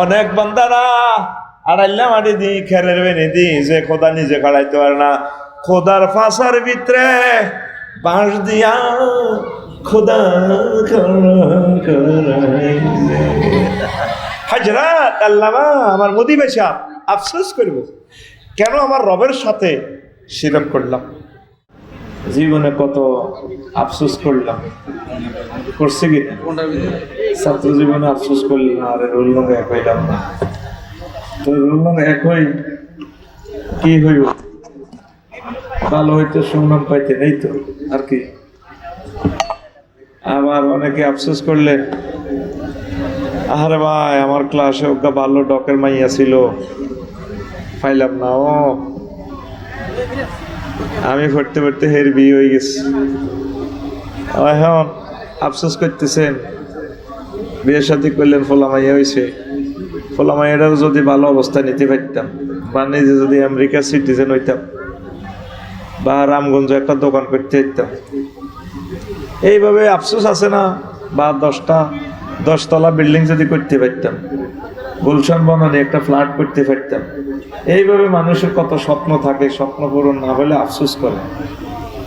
অনেক বান্দারা আড়াইলা মাটি দি খেরের বেনি দি যে খোদা নিজে কাড়াইতে পারে না, খোদার ফাঁসার ভিতরে বাঁশ দিয়া খোদা হাজরাত আল্লামা আমার মুদি বেশা আফসোস করব কেন আমার রবের সাথে শিরক করলাম। জীবনে কত আফসোস করলাম, করছে কি ছাত্র জীবনে আফসোস করলাম, আর রোল নং এক হইলাম না। তো রোল নং এক হই কি হইব, ভালো হইতো সুনাম পাইতে নেই তো আর কি। আবার অনেকে আফসোস করলে আরে ভাই আমার ক্লাসে ওকে ভালো ডকের মাইয়া ছিল পাইলাম না, ও আমি পড়তে পড়তে হের বিয়ে হয়ে গেছে। এখন আফসোস করতেছেন বিয়ের সাথে করলেন ফোলা মাইয়া হয়েছে, ফোলা মাইয়াটার যদি ভালো অবস্থা নিতে পারতাম বা নিজে যদি আমেরিকার সিটিজেন হইতাম বা রামগঞ্জ একটা দোকান করতে পারতাম, এইভাবে আফসোস আছে না। বা 10তলা বিল্ডিং যদি করতে পারতাম, গুলশান বনানী একটা ফ্ল্যাট করতে পারতাম, এইভাবে মানুষের কত স্বপ্ন থাকে, স্বপ্ন পূরণ না হলে আফসোস করে।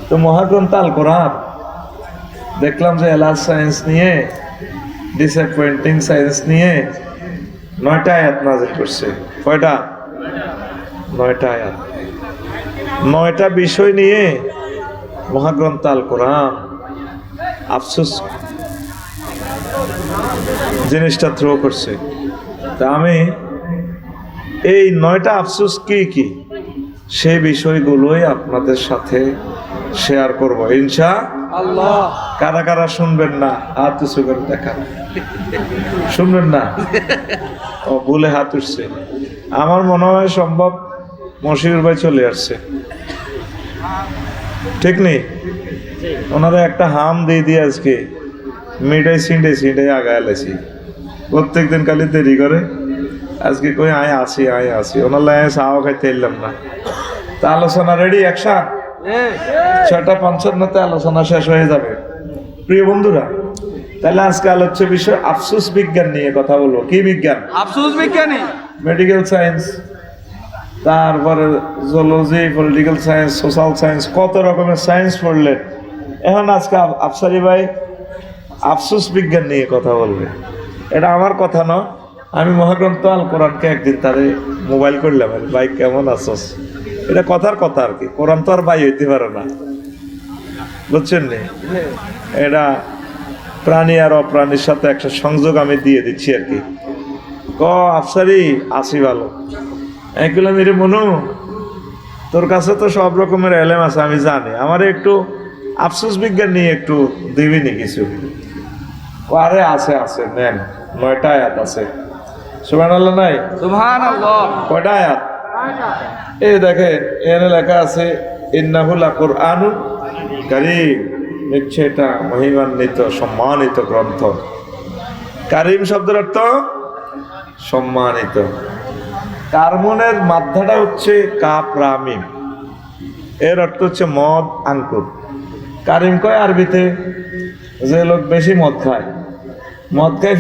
তো মহাগ্রন্থ আল কোরআন দেখলাম যে এলাজ সায়েন্স নিয়ে, ডিসঅ্যাপয়েন্টিং সায়েন্স নিয়ে 9টা আয়াত নাযিল করছে। কয়টা? 9টা আয়াত, 9টা বিষয় নিয়ে মহাগ্রন্থ আল কোরআন আফসোস জিনিসটা থ্রো করছে। তা আমি এই 9টা আফসোস কি কি সেই বিষয়গুলোই আপনাদের সাথে শেয়ার করব ইনশাআল্লাহ। কারা কারা শুনবেন না হাত উঁচু করে দেখান, শুনবেন না? ও বলে হাত উঠছে। আমার মনে হয় সম্ভব মশিউর ভাই চলে আসছে, ঠিক নেই? ওনারা একটা হাম দিয়ে দিয়ে আজকে মিটাই ছিঁড়ে আগায় লাইছি। প্রত্যেকদিন খালি দেরি করে, আজকে কই আয় আসি ওনার লাগে চাও খাইতে এলাম না। তা আলোচনা রেডি, একশন 6:55 আলোচনা শেষ হয়ে যাবে। প্রিয় বন্ধুরা, তাহলে আজকে আলোচ্য বিষয় আফসোস বিজ্ঞান নিয়ে কথা বলবো। কি বিজ্ঞান? আফসোস বিজ্ঞানী, মেডিকেল সায়েন্স, তারপরে zoology, political science, social science, কত রকমের সায়েন্স পড়লেন। এখন আজকে আফসারি ভাই আফসোস বিজ্ঞান নিয়ে কথা বলবে। এটা আমার কথা না, আমি মহাগ্রন্থ আল কোরআনকে একদিন তারে মোবাইল করলাম, ভাই কেমন আছোস, এটা কথার কথা আর কি। কোরআন তো আর ভাই হইতে পারে না, বুঝছেন নি? এটা প্রাণী আর অপ্রাণীর সাথে একটা সংযোগ আমি দিয়ে দিচ্ছি আর কি। আফসারি আসি ভালো একগুলো মেরে মনু, তোর কাছে তো সব রকমের এলেম আছে আমি জানি, আমার একটু আফসোস বিজ্ঞান নিয়ে একটু দিবি নি কিছু? আরে আছে নেন, 9টা আয়াত আছে। সুবহানাল্লাহ নাই? সুবহানাল্লাহ। কয়টা আয়াত? এই দেখেন এখানে লেখা আছে ইন্নাহু লাকুরআনুন কারীম, নিশ্চয় এটা মহিমান্বিত সম্মানিত গ্রন্থ। কারীম শব্দের অর্থ সম্মানিত। কার্বনের মাধ্যাটা হচ্ছে কাপ রামিম, এর অর্থ হচ্ছে মদ আঙ্কুর। কারিম কয় আরবিতে যে লোক বেশি মদ খায়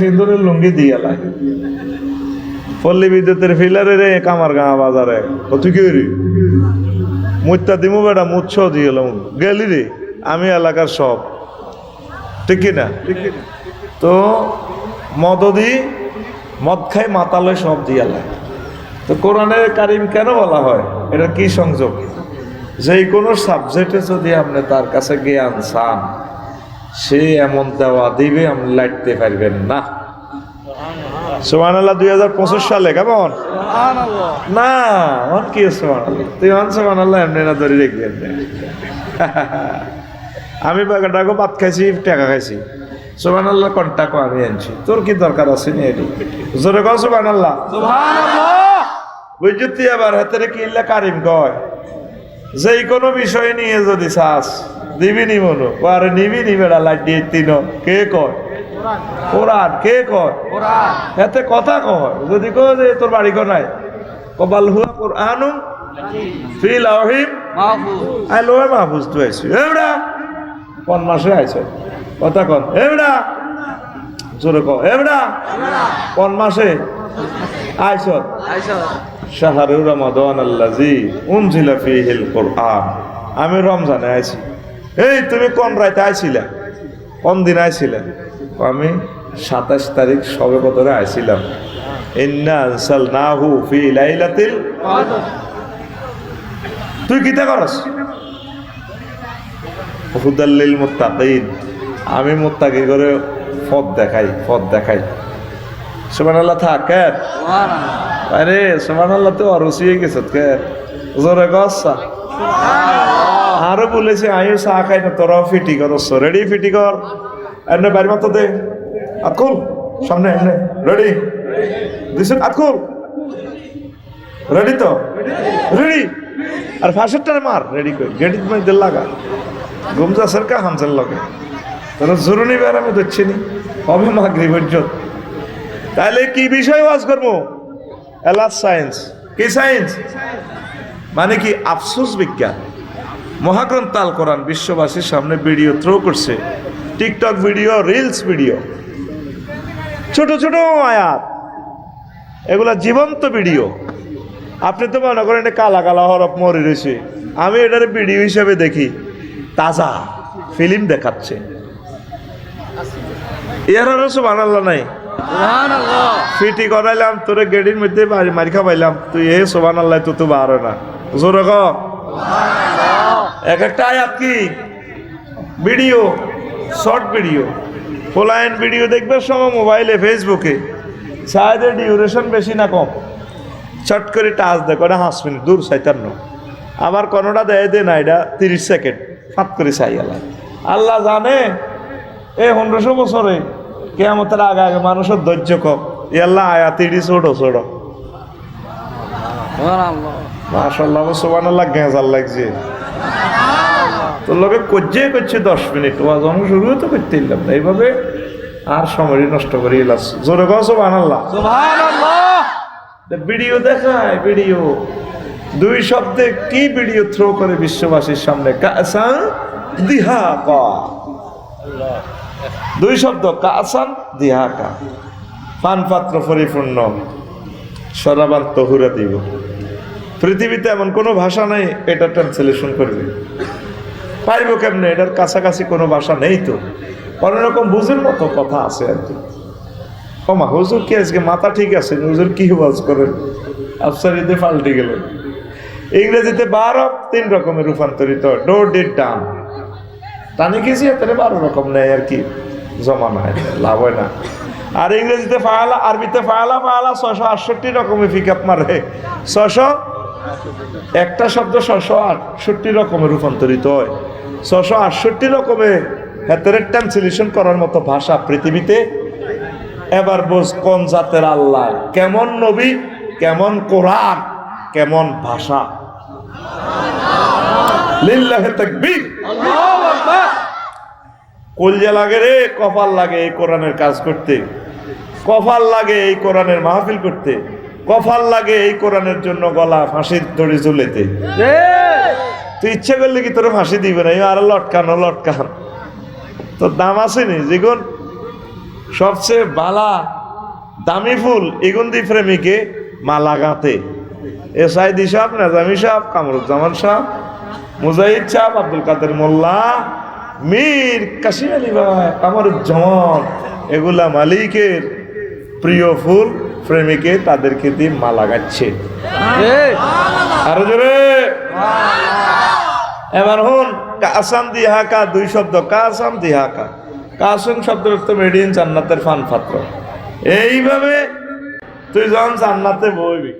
ফিন্দুরের লুঙ্গি দিয়ে লাগে। পল্লী বিদ্যুতের ফিলারে রে কামার গাঁ বাজারে তুই কি রে মুচ্ছা দিমু বেটা মুচ্ছ দিয়ে গেলি রে, আমি এলাকার সব, ঠিক কিনা? তো মদ খাই মাতালয় সব দিয়ে লাগে। তো কোরআনের কারিম কেন বলা হয়? এটা কি সংযোগ? যে কোনো সাবজেক্টে যদি আপনি তার কাছে জ্ঞান চান, সে এমন দেওয়া দিবে আপনি লাইতে পারবেন না। সুবহানাল্লাহ। 2025 সালে কেমন না কি সুবহানাল্লাহ, তুই সুবহানাল্লাহ এমনি না ধরে রেখবেন। আমি ডাকো ভাত খাইছি, টাকা খাইছি, সুবহানাল্লাহ কোন টাকা আমি আনছি, তোর কি দরকার আছে নি? এটি জোরে কও সুবহানাল্লাহ। বুঝতি? আবার হাতের কি ইল্লা কারিম কয় যে কোনো বিষয় নিয়ে যদি চাস দিবি নি মনো, আরে নিবি নি বেড়া লাইট দিয়ে তিন। কে কয়? কোরআন। কে কয়? কোরআন। এতে কথা কয়। যদি কয় যে তোর বাড়ি কোনায়, কবাল হুয়া কোরআনুম ফি লাওহিম মাহফুজ, আই লোহে মাহফুজ তো আইছি। এবড়া কোন মাসে আইছো? কথা কন। এবড়া জোরে কও। এবড়া কোন মাসে? আইসো আইসা শাহরুর রমাদান আল্লাযী উনজিলা ফীহিল কুরআন। আমি রমজানে আইছি। এই তুমি কোন রাতে আইছিলা, কোন দিন আইছিলা? আমি 27 তারিখ শবে কদরে আইছিলাম। ইন্না আনসালনাহু ফি লাইলাতিল কদর। তুই কিতা করস? হুদাল্লিল মুত্তাকিন। আমি মুত্তাকি করে পথ দেখাই। সুবহানাল্লাহ থাকে। সুবহানাল্লাহ। আরে সুবহানাল্লাহ তো অরুচি হয়ে গেছে কে জোরে গসা। আরো বলেছে আয়ু চা খাই না, তোরাও ফিটি করছ। রেডি ফিটি কর। এমনি বাড়ি মাত্র দে আকুল সামনে এমনি রেডি দিস আকুল রেডি তো রেডি আর ফাঁসেরটারে মার রেডি করে গেটির মধ্যে লাগা গুমজা সরকা হামসের লগে তোর জরুরি বের আমি ধরছি নি হবে মাগরিব পর্যন্ত। তাহলে কি বিষয় ওয়াজ করবো? Alas science. কি সায়েন্স মানে কি? আফসোস বিজ্ঞান। মহাগ্রন্থ আল কোরআন বিশ্ববাসীর সামনে ভিডিও থ্রো করছে, টিকটক ভিডিও, রিলস ভিডিও, ছোট ছোট আয়াত, এগুলা জীবন্ত ভিডিও। আপনি তো মনে করেন এটা কালা কালা হরফ মরে রয়েছে, আমি এটার ভিডিও হিসেবে দেখি তাজা ফিল্ম দেখাচ্ছে। ইয়ার আরো সুবহানাল্লাহ নাই। সুবহানাল্লাহ। ফিটি করাইলাম তোরে গেডির মধ্যে মারি খাবাইলাম, তুই এ সুবহানাল্লাহ তো বার না জোরে ক। এক একটা আয়াত কি ভিডিও, শর্ট ভিডিও, ফোলাইন ভিডিও দেখবে সময় মোবাইলে ফেসবুকে, শায়দের ডিউরেশন বেশি না কম, চট করে টাচ দেখো না 5 মিনিট দূর সাইতান্ন। আমার কোনোটা দেয় দে না, এটা 30 সেকেন্ড ফাঁক করে চাই আল্লাহ। আল্লাহ জানে এই 1500 বছরে কিয়ামতের আগে আগে মানুষের ধৈর্য কম। এ আল্লাহ আয়াত ইডি ছোট ছোট। সুবহানাল্লাহ। মাশাআল্লাহ সুবহানাল্লাহ গেঁজাল লাগছে তোর লোকে করছে 10 মিনিট ওয়াজ আমি শুরু তো করতে দিলাম না, এইভাবে আর সময় নষ্ট করে এলাস। জোরে কও সুবহানাল্লাহ। সুবহানাল্লাহ। ভিডিও দেখায় ভিডিও, 2 শব্দে কি ভিডিও থ্রো করে বিশ্ববাসীর সামনে। কাসান দিহাকা, 2 শব্দ কাসান দিহাকা, পান পাত্র পরিপূর্ণ সরাবান তহুরা দিব। পৃথিবীতে এমন কোনো ভাষা নাই এটা ট্রান্সলেশন করবে, পারবো কেমনে? এটার কাছাকাছি কোনো ভাষা নেই তো। কোনোরকম বুঝের মতো কথা আছে আর কি। কমা হুজুর কি আজকে মাথা ঠিক আছে? হুজুর কি ওয়াজ করেন? আফসারিতে পাল্টে গেল। ইংরেজিতে 3 রকমের রূপান্তরিত, ডো ডিড ডান, টানি গেছি তাহলে 12 রকম নেয় আর কি, জমা নাই, লাভ হয় না। আর ইংরেজিতে ফায়ালা, আরবিতে ফায়ালা 668 রকমের পিক আপ মারে। 600 একটা শব্দ 668 রকমের রূপান্তরিত হয়। 668 রকমের হাতের ট্রান্সলেশন করার মতো ভাষা পৃথিবীতে। এবার বোঝ কোন জাতের আল্লাহ, কেমন নবী, কেমন কোরআন, কেমন ভাষা। লিল্লাহি তাকবীর। আল্লাহু আকবার। কলজা লাগে রে, কপাল লাগে এই কোরআনের কাজ করতে, কপাল লাগে এই কোরআনের মাহফিল করতে, কপাল লাগে এই কোরআনের জন্য গলা ফাঁসির দড়ি ঝুলেতে। তুই ইচ্ছে করলে কি তোর ফাঁসি দিবে না? আর লটকানো লটকান তোর দাম আসেনি। যেগুন সবচেয়ে বালা দামি ফুল এগুন দি প্রেমিকে মালা গাঁতে। এ সাইদি সাহেব, নাজামি সাহেব, কামরুজ্জামান সাহেব, মুজাহিদ সাহেব, আব্দুল কাদের মোল্লা, মীর কাশিম আলী ভাই, কামরুজ্জামান, এগুলা মালিকের প্রিয় ফুল, প্রেমিকে তাদেরকে দিয়ে মালা গাচ্ছে। আরো জোরে এবার হন। কাসাম দিহাকা 2 শব্দ, কাসাম দিহাকা। কাসম শব্দের অর্থ মেডিন জান্নাতের ফান পাত্র। এইভাবে তুই যখন জান্নাতে বইবি,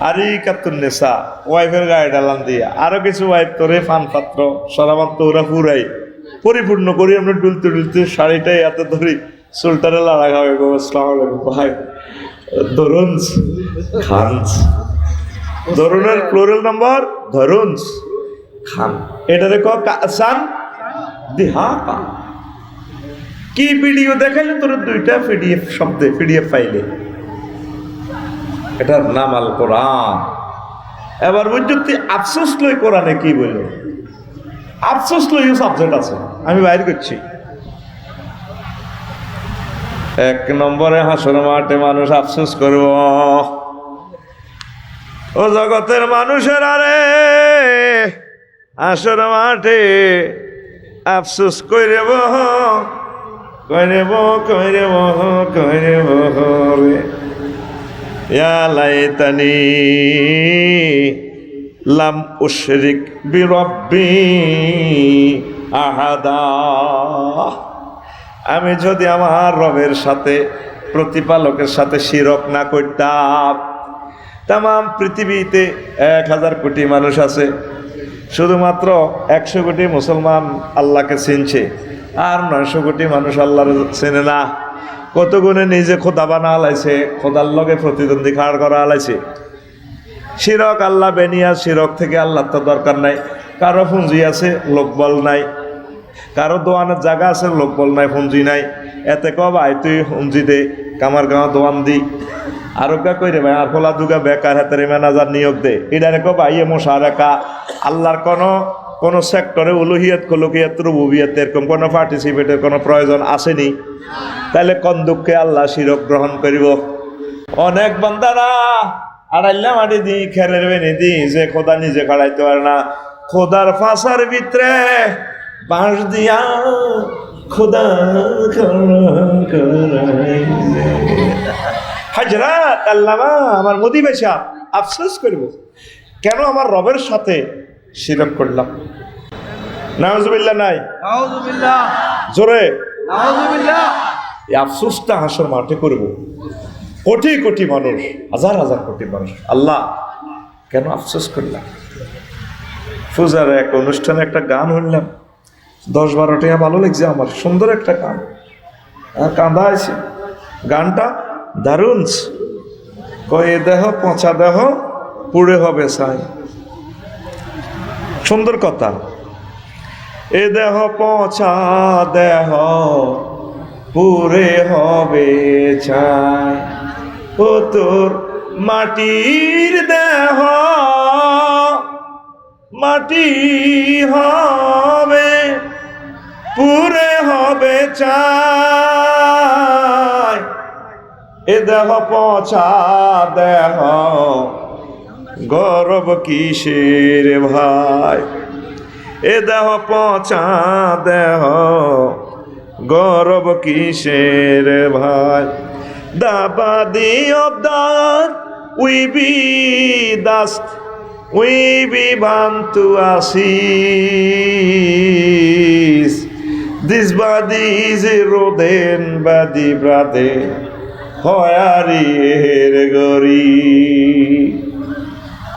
আরি কাতুন নেশা ওয়াইফের গায়ে ডালান দিয়া আরো কিছু ওয়াইফ তোরে ফান পাত্র সরাবান তোরা পুরাই পরিপূর্ণ করি। আমরা ডুলতে ডুলতে শাড়িটাই এত ধরি, চুলটারে লাড়া খাওয়া গো। আসসালামু আলাইকুম ভাই। ধরুনস খানস, ধরুনের প্লুরাল নাম্বার ধরুনস খান। এটারে ক কাসান দিহাকা। কি ভিডিও দেখাইলে তোর 2টা পিডিএফ শব্দে, পিডিএফ ফাইলে। এটার নাম আল কোরআন। এবার বুঝছি আফসোস লই কোরআনে কি বলল। আফসোস লই সাবজেক্ট আছে, আমি বাইর করছি। এক নম্বরে হাসর মাঠে মানুষ আফসোস করব, ও জগতের মানুষের আরে হাসর মাঠে আফসোস কইরেব কইরেব কইরেব কইরেব রে ইয়া লাইতানি লাম উশরিক বিরব্বি আহাদা। আমি যদি আমার রবের সাথে প্রতিপালকের সাথে শিরক না করতাম। তাম পৃথিবীতে 1000 কোটি মানুষ আছে, শুধুমাত্র 100 কোটি মুসলমান আল্লাহকে চিনছে, আর 900 কোটি মানুষ আল্লাহর চেনে না। কত গুণে নিজে খোদা বানা আলাইছে, খোদার লগে প্রতিদ্বন্দ্বী খাড় করা আলাইছে। শিরক আল্লাহ বেনিয়া, শিরক থেকে আল্লাহ তো দরকার নাই। কারো পুঁজি আছে, লোকবল নাই। কারো দোয়ানের জায়গা আছে, লোকবল নাই, পুঁজি নাই। এতে কব আই তুই পুঁজি দে, কামার গাঁও দোয়ান দি। আরো কা কই রে ভাই, আর ফলা দুগা বেকার হাতের ম্যানেজার নিয়োগ দে। এটারে কব আইয়ে মোশারেকা। আল্লাহর কোন সেক্টরে উলুহিয়াত কলুকিয়াত রুবুবিয়াত এরকম কোনো পার্টিসিপেটের কোনো প্রয়োজন আসেনি। তাহলে কোন দুঃখে আল্লাহ শিরক গ্রহণ করিব? অনেক বান্দারা আড়াইলা মাটি দি খেরের বেনি দি যে খোদা নিজে খাড়াইতে পারে না, খোদার ফাঁসার ভিতরে বাঁশ দিয়া খোদা হাজরাত আল্লামা আমার মোদি বেশা আফসোস করব, কেন আমার রবের সাথে শিরক করলাম। নাউজুবিল্লাহ নাই, নাউজুবিল্লাহ, জোরে নাউজুবিল্লাহ। এই আফসোসটা হাসর মাঠে করব। কোটি কোটি মানুষ, হাজার হাজার কোটি মানুষ, আল্লাহ কেন আফসোস করলাম। পূজার এক অনুষ্ঠানে একটা গান শুনলাম, 10-12 টাকা ভালো লাগছে আমার, সুন্দর একটা গান, কাঁদা আছে গানটা, দারুণ। কয়ে দেহ পচা দেহ পুড়ে হবে ছাই, সুন্দর কথা। এ দেহ পচা দেহ পুরে হবে ছাই, ও তোর মাটির দেহ মাটি হবে পুরে হবে ছাই। এ দেহ পচা দেহ গৌরব কিসের ভাই, এ দেহ পচা দেহ গৌরব কিসের ভাই। The body of that we be dust, we be bound to ashes. This body is a rodent body, brother. হয়ারির গরি।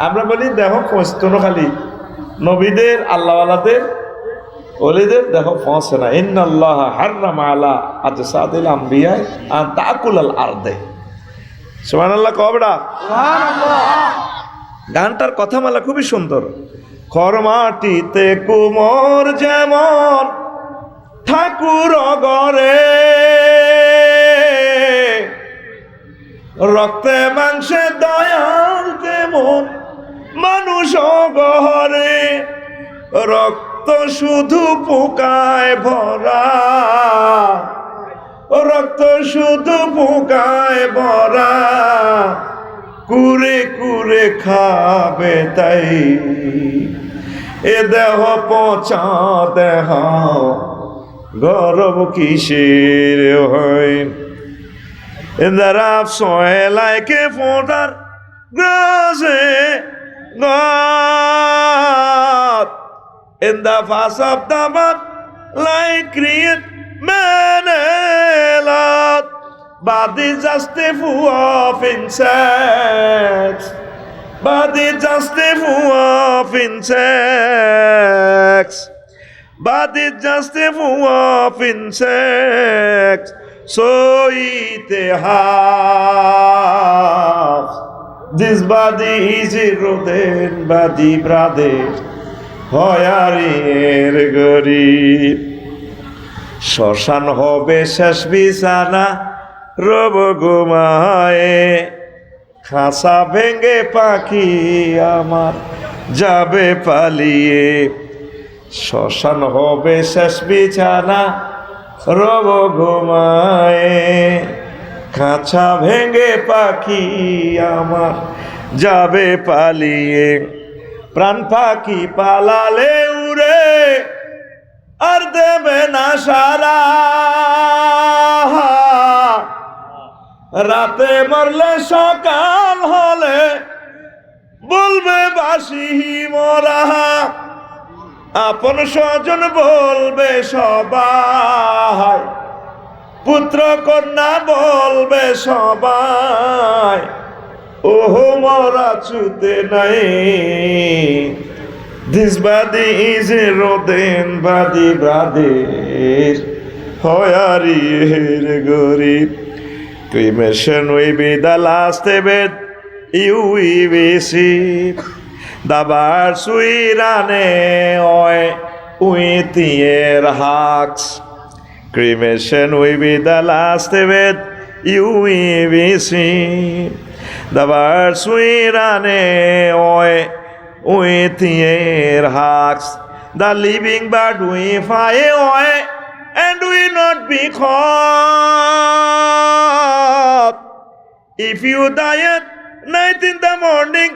আমরা বলি দেহ পৌঁছতো না, খালি নবীদের আল্লাহওয়ালাদের ওলিদের দেহ পৌঁছে না। ইন্নাল্লাহ হাররামা আলা আজসাদিল আমবিয়া আন তাকুলাল আরদে। সুবহানাল্লাহ কবড়া, সুবহানাল্লাহ। গানটার কথামালা খুবই সুন্দর। খরমাটিতে কুমোর যেমন ঠাকুর গরে, রক্তে মাংসে দয়াল তেমন মানুষ গহরে। রক্ত শুধু পোকায় ভরা, রক্ত শুধু পোকায় ভরা, কুরে কুরে খাবে তাই। এ দেহ পচা দেহ গৌরব কিসের হয়। In the rough soil like a fodder grows God. In the face of the mud like create man a lot. But it's just a fool of insects. But it's just a fool of insects. But it's just a fool of insects. So it has. This body is a rodent body, brother. হয়ারির গরিব। শ্মশান হবে শেষ বিছানা, রব ঘুমায়ে। খাঁচা ভেঙে পাখি আমার যাবে পালিয়ে। শ্মশান হবে শেষ বিছানা, রব ঘুমায়ে খাঁচা ভেঙে পাখি আমার যাবে পালিয়ে, প্রাণ পাখি পালালে উড়ে আর দেবে না সারা, রাতে মরলে সকাল হলে বলবে বাসি মরা, আপন স্বজন বলবে সবাই, পুত্র কন্যা বলবে সবাই, ওহো মরা ছুতে নাই। This body is a rodent body brother, hoyarier gorib. Cremation will be the last event you will see. The birds will run away with their hawks. Cremation will be the last event you will see. The birds will run away with their hawks. The living bird will fly away and will not be caught. If you die at night in the morning,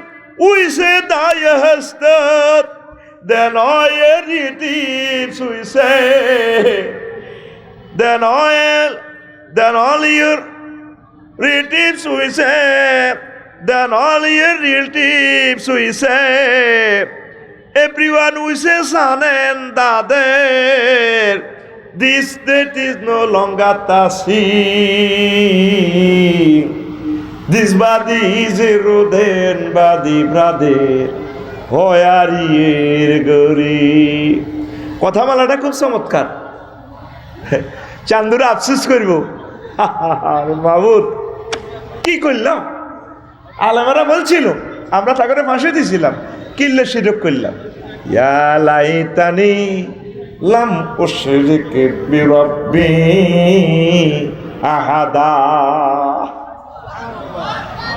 we say thou hast died. Then all your relatives we say, then all your relatives we say, then all your relatives we say, everyone we say son and daughter, this death is no longer the same. This body is a rodent body brother, hoyarier gorib. কথা মালাটা খুব চমৎকার। চান্দুরা আফসোস করবো, মাহবুব কি করলাম? আলেমেরা বলছিল, আমরা তাকে ফাঁসি দিয়েছিলাম, কিল্লে শিরক করলাম। ইয়া লাইতানি লাম উশরিক বিরাব্বি আহাদা।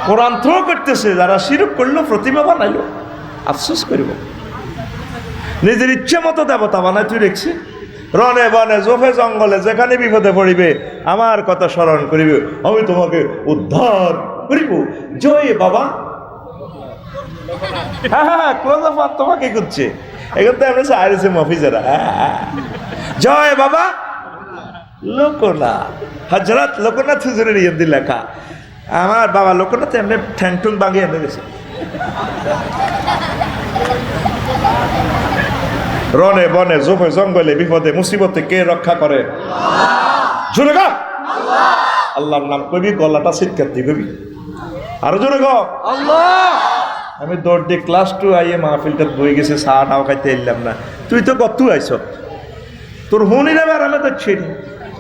কোরআন থ্রো করতেছে, যারা শিরক করলো, প্রতিমা বানাইলো, আফসোস করব। নিজের ইচ্ছে মতো দেবতা বানায় তুই রেখছি, রনে বনে জোফে জঙ্গলে যেখানে বিপদে পড়িবে আমার কথা স্মরণ করিবে, আমি তোমাকে উদ্ধার করিব। জয় বাবা, হ্যাঁ ক্লোজ আপ তোমাকে করছে, এখন তো আমরা আইরেছে মফিজেরা। জয় বাবা লোকনাথ, হজরত লোকনাথ হুজুরের ইয়েদি লেখা। আমার বাবা লোকনাথ এমনি ঠ্যাংটুং বাঙিয়ে এনে গেছে। রনে বনে জোফে জঙ্গলে বিপদে মুসিবতে কে রক্ষা করে? জোরে গো আল্লাহর নাম কবি, গলাটা চিৎকার দি কবি, আরো জোরে গো আল্লাহ। আমি দৌড় দিয়ে ক্লাস 2 আইয়ে মাহফিলটা বই গেছে, চা টাও খাইতে এলাম না। তুই তো কত আইস, তোর হুনি রে বেড়ামে তো ছিড়ি,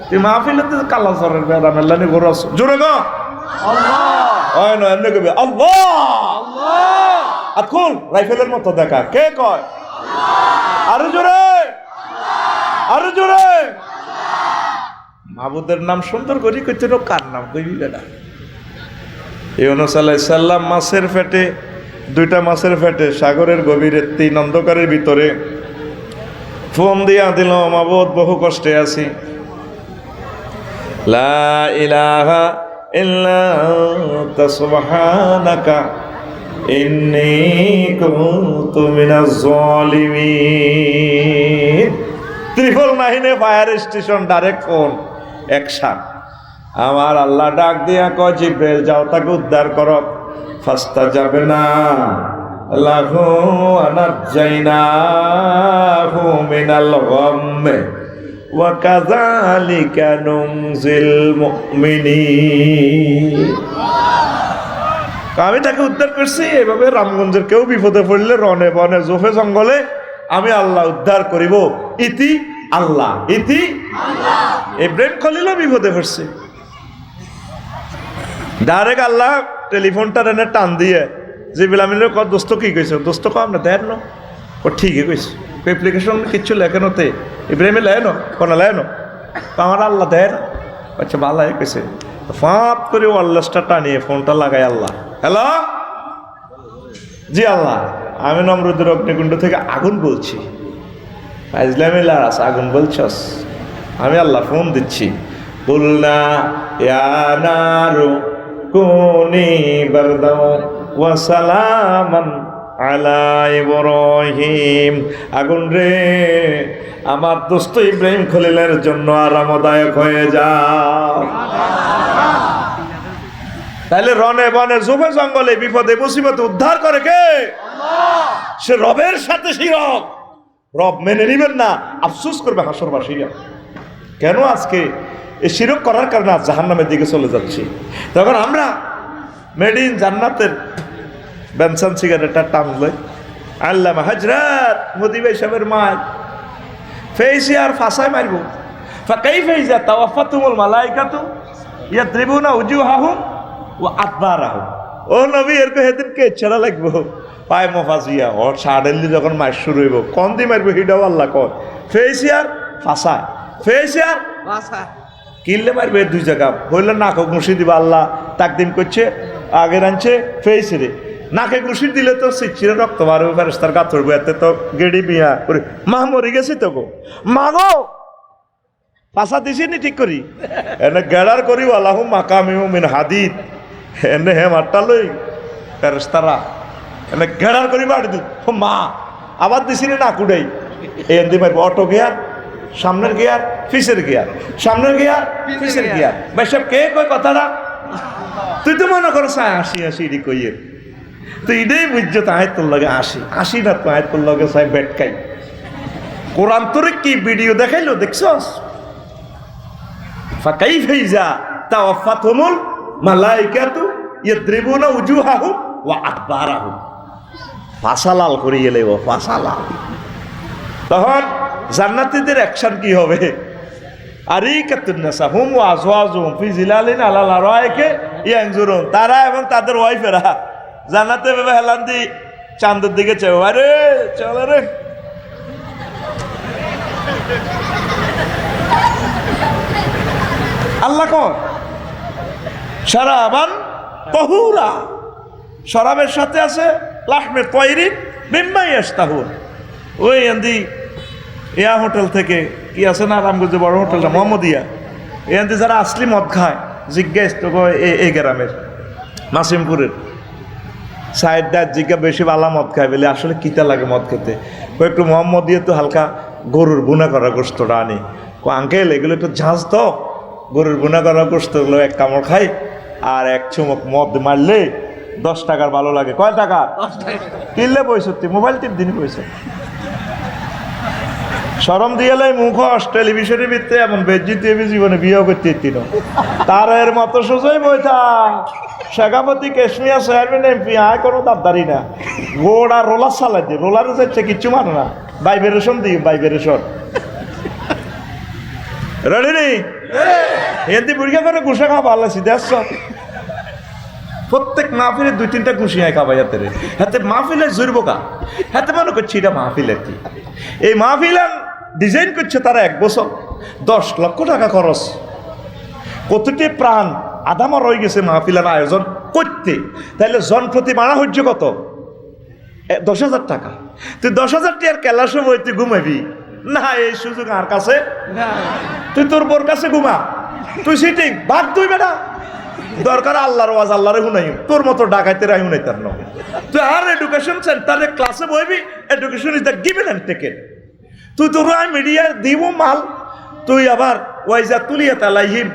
তুই মাহফিলে তো কালা জ্বরের বেড়ামে লানি ঘর আস। জোরে গো আল্লাহ। হয় না এমনি কবি আল্লাহ আল্লাহ। আতকুল রাইফেলের মতো দেখা, কে কয়? আরো জোরে আরো জোরে। মাহবুদের নাম সুন্দর করি কইতে, কার নাম কইবি বেটা? ইউনূস আলাইহিস সালাম মাছের পেটে, দুইটা মাছের পেটে, সাগরের গভীরে, 3 অন্ধকারের ভিতরে ফোন দিয়া দিল, মাহবুদ বহু কষ্টে আছি, লা ইলাহা ইল্লা আনতা সুবহানাকা ইন্নী কুনতু মিনাজ জালিমিন। 999 fire station, direct phone, action. আমার আল্লাহ ডাক দিয়া কয়, জিব্রাইল যাও তাকে উদ্ধার করো। ফাস্তা যাবে না লাহু আনাজাইনাহু মিনাল গাম্মে ওয়া কাযালিকা নুনজিল মুমিনিন। আমি তাকে উদ্ধার করছি। এভাবে রামগঞ্জের কেউ বিপদে পড়লে রনে বনে জোফে জঙ্গলে আমি আল্লাহ উদ্ধার করিব। ইতি আল্লাহ, ইতি আল্লাহ। ইব্রাহিম খলিলও বিপদে পড়ছে, ডাইরেক্ট আল্লাহ টেলিফোনটা এনে টান দিয়ে জিবরিল আমিনের কত দোস্ত কি কইছে, দোস্ত কম না দেন না, ও ঠিকই কইছে, অ্যাপ্লিকেশন কিচ্ছু লেখানোতে ইব্রাহিমে লেনো কোনো লেনো, আমার আল্লাহ দেয় না। আচ্ছা ভালো কইছে, ফাঁপ করে ওয়ারলেসটা টানিয়ে ফোনটা লাগাই আল্লাহ, হ্যালো জি আল্লাহ, আমি নমরুদের অগ্নিকুণ্ড থেকে আগুন বলছি। ইসলামী লারাস আগুন বলছস, আমি আল্লাহ ফোন দিচ্ছি, কুলনা ইয়া নারু কুনি বারদাও ওয়া সালামান আলা ইব্রাহিম। আগুন রে, আমার দোস্ত ইব্রাহিম খলিলের জন্য আরামদায়ক হয়ে যাও। তাহলে রনে বনে জুবে জঙ্গলে বিপদে মুসিবতে উদ্ধার করে কে? সে রবের সাথে শিরক। রব মেনে নিবেন না, আফসোস করবে হাসরবাসীরা। কেন আজকে এই শিরক করার কারণে আজ জাহান্নামের দিকে চলে যাচ্ছি। তখন আমরা মেড ইন জান্নাতের বেনসান সিগারেটটা টানলে আল্লামা হযরত মোদি ভাই সাহেবের মায় ফেইসি আর ফাঁসায় মারবো। ফাকাইফা ইযা তাওয়াফাতুমুল মালাইকাতু ইয়াদরিবুনা উজুহাহুম ওয়া আদবারাহুম। ও নবী, এর হেদিনকে ছেড়া লাগবো পায় মফাজিয়া ওর সাডেনলি যখন মার শুরু হইব, কোন দি মারবো হিডাও আল্লাহ কয়। ফেইসি আর ফাঁসায়, ফেইসি আর কিনলে মারবে দুই জায়গা হইলে নাক ঘুষি দিবা। আল্লাহ তাকদিম করছে, আগে আনছে ফেইসি রে, নাকে ঘুষি দিলে তো সিচ্ছিরে রক্ত বাড়বে, ফেরেশতার গা ধরবো। এতে তো গেড়ি বিয়া করে মা মরে গেছি তো গো, মা গো পাশা দিছি নি ঠিক করি এনে গেড়ার করি আল্লাহু মাকামিউ মিন হাদিদ। এনে হে মারটা লই ফেরেশতারা এনে গেড়ার করি বাড়ি দি মা আবার দিছি না কুড়াই এনে মারবো। অটো গিয়ার সামনের গিয়ার, পিছের গিয়ার, সামনের গিয়ার, পিছের গিয়ার। ভাই সব কে কই কথাটা? তুই তো মনে করো চাই আসি আসি এটি কইয়ে তুই এটাই বুঝছো তাই তোর লগে আসি আসি না তো তোর লগে চাই বেটকাই। কোরআন তোরে কি ভিডিও দেখাইলো দেখছস? ফাকাইফা ইযা তাওয়াফাতুমুল মালাইকাতু ইয়াদরিবুনা উজুহাহুম ওয়া আদবারাহুম। ফাসালাল করে এলে ও ফাসালাল। তখন জান্নাতীদের অ্যাকশন কি হবে? আরিকাতুন নাসা হুম ওয়া আজওয়াজুহুম ফি জিলালিন আলাল আরাইকে ইয়ানজুরুন। তারা এবং তাদের ওয়াইফেরা জান্নাতে ভেবে হেলান দি চাঁদের দিকে চাই। আরে চল রে, আল্লাহ কর শারাবান তাহুরা, শরাবের সাথে আছে লাহমে তয়রিন মিম্মা ইয়াশতাহুন। ওই এন্দি ইয়া হোটেল থেকে কি আছে না রামগঞ্জে বড় হোটেলটা মোহাম্মদিয়া, এন্দি যারা আসলি মদ খায় জিজ্ঞেস তো এই গ্রামের মাসিমপুরের সাইড দাঁত জিজ্ঞা বেশি বালা মদ খায় বলে আসলে কিতা লাগে মদ খেতে। একটু মোহাম্মদিয়া তো হালকা গরুর বুনা করা গোস্তটা আনি। আঙ্কেল এগুলো একটু ঝাঁজ তো, গরুর বুনা করা গোস্তগুলো এক কামড় খাই আর এক চুমুক মদ মারলে 10 টাকার ভালো লাগে। কয় টাকা? কিনলে পঁয়ষট্টি। মোবাইল টিপ দিনই পয়সা সরম দিয়েলে মুখোশ টেলিভিশনের ভিত্তি এমন বেজ্জিত জীবনে বিয়ে করতে তিন তার এর মতো সোজাই বইতা শেখাপতি কেশমিয়া চেয়ারম্যান এমপি আয় কোনো দাবদারি না। গোড়া রোলার চালাই দি, রোলারে যাচ্ছে কিচ্ছু মানে না, ভাইব্রেশন দিই ভাইব্রেশন। রেডি নি এতে বুড়িয়া করে গুসা খাওয়া ভালো আছি দেখছ। প্রত্যেক মাহফিলে 2-3টা ঘুষি হয় খাবাই হাতে রে হাতে মাহফিলে জুড়বো কা হাতে মনে করছি এটা মাহফিলের কি। এই মাহফিল ডিজাইন করছে তারা 1 বছর 10 লক্ষ টাকা খরচ, কতটি প্রাণ আদামা রয়ে গেছে মাহফিলের আয়োজন করতে। তাহলে জন প্রতি মারা হচ্ছে কত? 10,000 টাকা। তুই 10,000 টাকার কেলার সময় তুই ঘুমাবি না? এই সুযোগ আর কাছে তুই তোর বোর কাছে ঘুমা, তুই সিটিং বাদ তুই বেটা দরকার আল্লাহর ওয়াজ আল্লাহরে শুনাই, তোর মতো ডাকাইতে রাই শুনাই তার নয়। তুই আর এডুকেশন সেন্টারে ক্লাসে বইবি, education is the given and taken. তুই তোর মিডিয়া দিব মাল, তুই আবার ওয়াইজা তুলিয়া তালাইহিম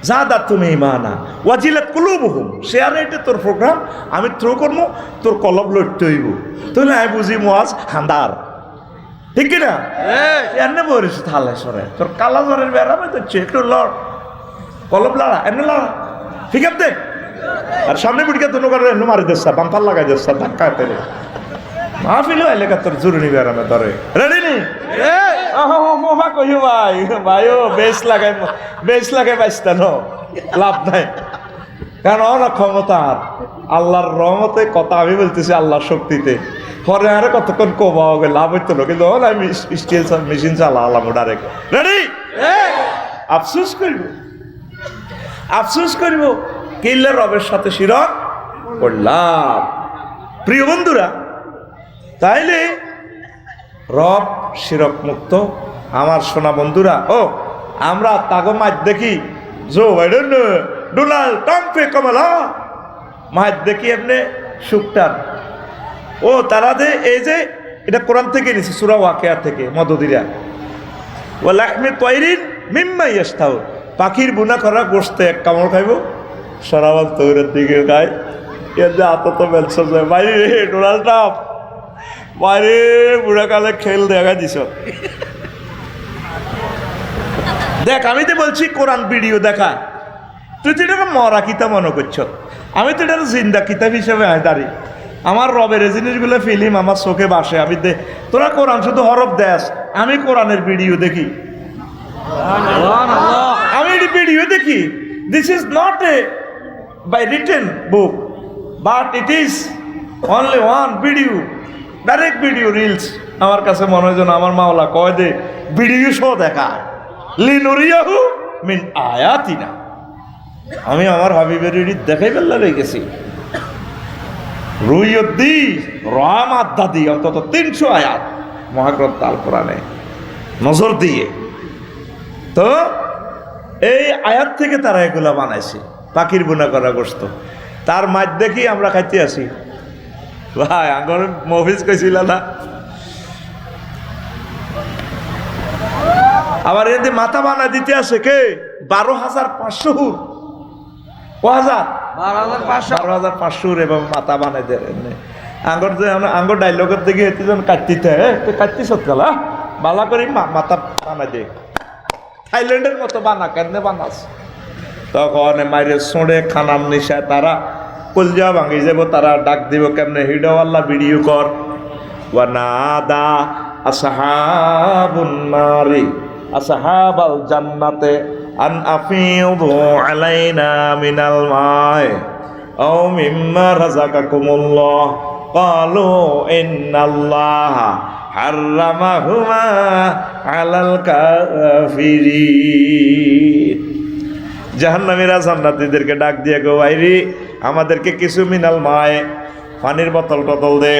জাদা তুমি ইমানা ওয়াজিলাত কুলুবুহুম। শেয়ার এটা তোর প্রোগ্রাম, আমি থ্রো করবো, তোর কলব লড়তে হইব। তুই আই বুঝি মোয়াজ হান্দার, ঠিক কিনা? এনে বলিস থালে সরে তোর কালা জ্বরের বেড়াবে তো একটু লড়, কলব লড়া এমনি লড়া, ঠিক আছে? আর সামনে পিটিকে তো নগর এমনি মারি দিস, বাম্পার লাগাই দিস, ধাক্কা পেরে মাহফিল এলাকা তোর জরুরি বেড়ামে ধরে। রেডি নি? মোমা কহিও ভাই ভাই ও বেশ লাগাই বাইস্তানো লাভ নাই, কারণ অনেক ক্ষমতা আর আল্লাহর রহমতে কথা আমি বলতেছি আল্লাহর শক্তিতে। পরে আরে কতক্ষণ কবা হবে লাভ হইতো না, কিন্তু আমি স্টিল মেশিন চালালাম ডাইরেক্ট। রেডি? আফসোস করিব কিল্লে রবের সাথে শিরক করলাম। প্রিয় বন্ধুরা, তাইলে রব শিরক মুক্ত, আমার সোনা বন্ধুরা, ও আমরা তাগো মাছ দেখি জো বাইডেন ডোনাল্ড ট্রাম্পে কমলা মাছ দেখি এমনি শুকটান। ও তারা যে এই যে এটা কোরআন থেকে নিছে, সূরা ওয়াকিয়া থেকে, মদদিরা ও লাহমি তয়রিন মিম্মা ইয়াশতাউ, পাখির বুনা করা গোশতে এক কামড় খাইব, সরাবাল তৈরের দিকে খায়। এর যে আতত বেলছ যায় বাইরে ডোনাল্ড ট্রাম্প বাইরে বুড়াকালে খেল দেখা দিছ। দেখ আমি তো বলছি কোরআন ভিডিও দেখা, তুই তো এটা মরা কিতাব মনে করছ, আমি তো এটা জিন্দা কিতাব হিসেবে দাঁড়ি। আমার রবের এই জিনিসগুলো ফিল্ম আমার চোখে বাসে। আমি তোরা কোরআন শুধু হরফ দেশ, আমি কোরআনের ভিডিও দেখি, আমি ভিডিও দেখি। This is not a by written book, but it is only one video, direct video reels. আমার কাছে মনে হয় যেন আমার মাওলা কয় দে ভিডিও শো দেখা লিনুরিয়াহু মিন আয়াতিনা। আমি আমার হাবিবের রিড দেখাই বেল্লা রয়ে গেছি, রুইয়দ্দি রামাদ্দাদি অন্তত 300 আয়াত মহাগ্রন্থ আল কোরআনে নজর দিয়ে। তো এই আয়াত থেকে তারা এগুলা বানাইছে, পাখির বুনা করা গোশত। তার মাছ দেখি আমরা খাইতে আসি। ভাই আগর মফিজ কইছিল না, আবার এতে মাথা বানা দিতে আসে কে 12,500 হুর, ও হাজার 12,500 এবং মাথা বানাই দেন। আঙ্গর যে আঙ্গর ডাইলগের দিকে এতে যেন কাটতিতে কাটতি সৎকালা বালা করি মাথা বানাই দে, থাইল্যান্ডের মতো বানা কেন বানাস। তখন মাইরে সোঁড়ে খানার নিশা তারা কলজা ভাঙি যাব, তারা ডাক দিব কেমনে হিডওয়াল্লা ভিডিও কর। ওয়ানাদা আসহাবুন নারি আসহাবাল জান্নাতে আন আফিদু আলাইনা মিনাল মাই আও মিম্মা রাযাকাকুমুল্লাহ ক্বালু ইন্নাল্লাহা হাররামাহুমা আলাল কাফিরিন। জাহান্নামীরা জান্নাতীদেরকে ডাক দিয়ে গো ভাইরি আমাদেরকে কিছু মিনাল মায় পানির বোতল টতল দে,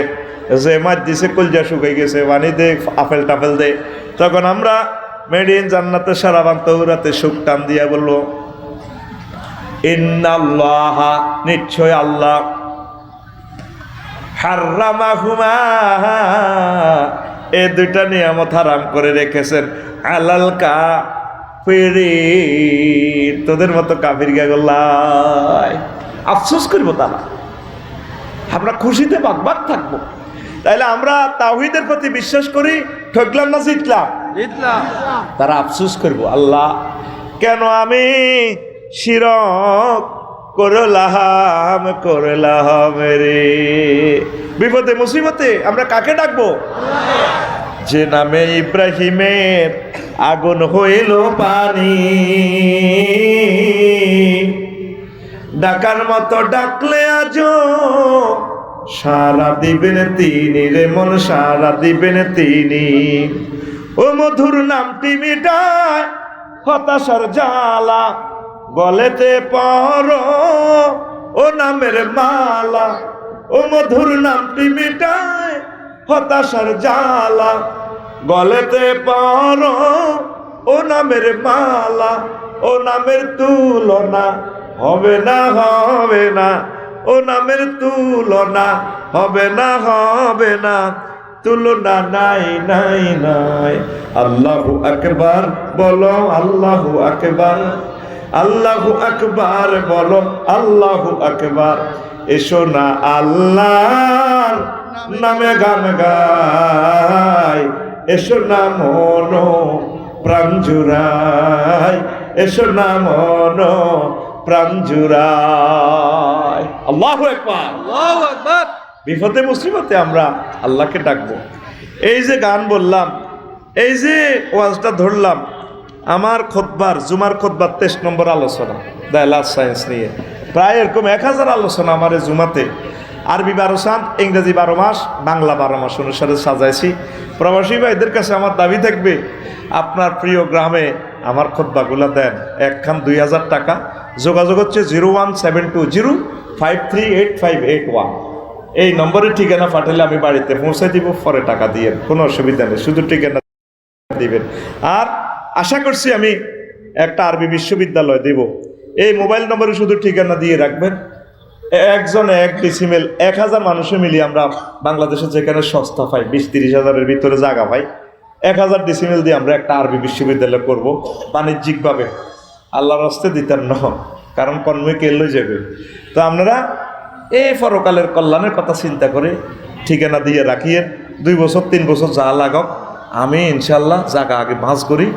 যে মাছ দিছে কলজা শুকাই গেছে পানি দে, আপেল টাপেল দে। তখন আমরা মেড ইন জান্নাতে সারাবান তৌরাতে সুখ টান দিয়া বললো ইন্নাল্লাহা নিশ্চয় আল্লাহ হাররামাহুমা এই দুইটা নিয়ামত হারাম করে রেখেছেন আলাল কাফিরিন, তোদের মতো কাফির গেলাই আফসোস করবো তারা, আমরা খুশিতে বাগবাগ থাকবো। তাইলে আমরা তাওহীদের প্রতি বিশ্বাস করি, ঠকলাম না জিতলাম? তারা আফসোস করবো, আল্লাহ কেন আমি শিরক করলাম রে। বিপদে মুসিবতে আমরা কাকে ডাকবো? যে নামে ইব্রাহিমের আগুন হইল পানি, ডাকার মতো ডাকলে আজো সারা দিবেন তিনি রে মন, সারা দিবেন তিনি। ও মধুর নামটি মিটায় হতাশার জ্বালা, গলেতে পরো ও নামের মালা। ও মধুর নামটি মিটায় হতাশার জ্বালা, গলেতে পরো ও নামের মালা। ও নামের তুলনা হবে না, হবে না, ও নামের তুলনা হবে না, হবে না, তুলনা নাই নাই নাই। আল্লাহু আকবার বলো, আল্লাহু আকবার, আল্লাহু আকবার বলো, আল্লাহু আকবার। এসো না আল্লাহর নামে গান গাই, এসো না মন প্রাণ জুড়াই, এসো না মন প্রাণ জুড়াই। আল্লাহু আকবার, আল্লাহু আকবার। বিপদে মুসিবতে আমরা আল্লাহকে ডাকবো। এই যে গান বললাম, এই যে ওয়াজটা ধরলাম, আমার খুতবার জুমার খুতবার 23 নম্বর আলোচনা দ্য লাস্ট সায়েন্স নিয়ে। প্রায় এরকম 1000 আলোচনা আমার এই জুমাতে, আরবি 12 চাঁদ, ইংরেজি 12 মাস, বাংলা 12 মাস অনুসারে সাজাইছি। প্রবাসী ভাইদের কাছে আমার দাবি থাকবে, আপনার প্রিয় গ্রামে আমার খুতবাগুলো দেন, একখান 2000 টাকা। যোগাযোগ হচ্ছে 01720538581। এই নম্বরে ঠিকানা পাঠালে আমি বাড়িতে পৌঁছে দিব, পরে টাকা দিয়ে কোনো অসুবিধা নেই, শুধু ঠিকানা দিবেন। আর আশা করছি আমি একটা আরবি বিশ্ববিদ্যালয় দেব। এই মোবাইল নম্বরে শুধু ঠিকানা দিয়ে রাখবেন, একজনে 1 ডিসিমেল 1000 মানুষে মিলিয়ে আমরা বাংলাদেশে যেখানে সস্তা পাই 20-30 হাজারের ভিতরে জায়গা পাই, 1000 ডিসিমেল দিয়ে আমরা একটা আরবি বিশ্ববিদ্যালয় করব বাণিজ্যিকভাবে। আল্লাহর রাস্তে দিতেন ন, কারণ কর্মে কেল্লই যাবে। তো আপনারা এই পরকালের কল্যাণের কথা চিন্তা করে ঠিকানা দিয়ে রাখিয়ে 2 বছর 3 বছর যা লাগাক, আমি ইনশাল্লাহ জায়গা আগে ভাঁজ করি।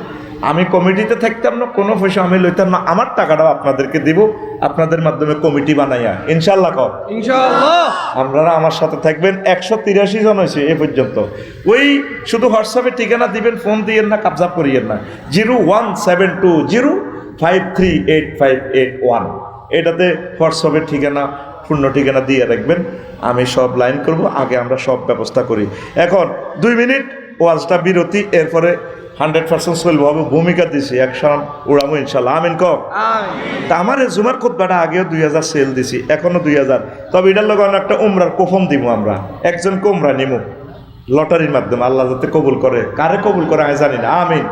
আমি কমিটিতে থাকতাম না, কোনো পয়সা আমি লইতাম না, আমার টাকাটাও আপনাদেরকে দিব, আপনাদের মাধ্যমে কমিটি বানাইয়া ইনশাল্লাহ কর ইনশাআল্লাহ। আপনারা আমার সাথে থাকবেন। 183 জন হয়েছে এ পর্যন্ত। ওই শুধু হোয়াটসঅ্যাপে ঠিকানা দিবেন, ফোন দিয়েন না, কাবজা করিয়েন না। 01720538581 এটাতে হোয়াটসঅ্যাপের ঠিকানা, পূর্ণ ঠিকানা দিয়ে রাখবেন। আমি সব লাইন করব, আগে আমরা সব ব্যবস্থা করি। এখন 2 মিনিট ওয়াজটা বিরতি, এরপরে 100% চলবো হবে। ভূমিকা দিছি, একশন উড়ামো ইনশাল্লাহ। আমিন ক। আমিন। তা আমার এই জুমার খুতবাটা আগেও 2000 সেল দিছি, এখনো 2000। তবে এটার লগে একটা উমরার কোফম দিব আমরা, একজনকে উমরা নিমু লটারির মাধ্যমে। আল্লাহ যাতে কবুল করে, কারে কবুল করে আমি জানি না। আমিন।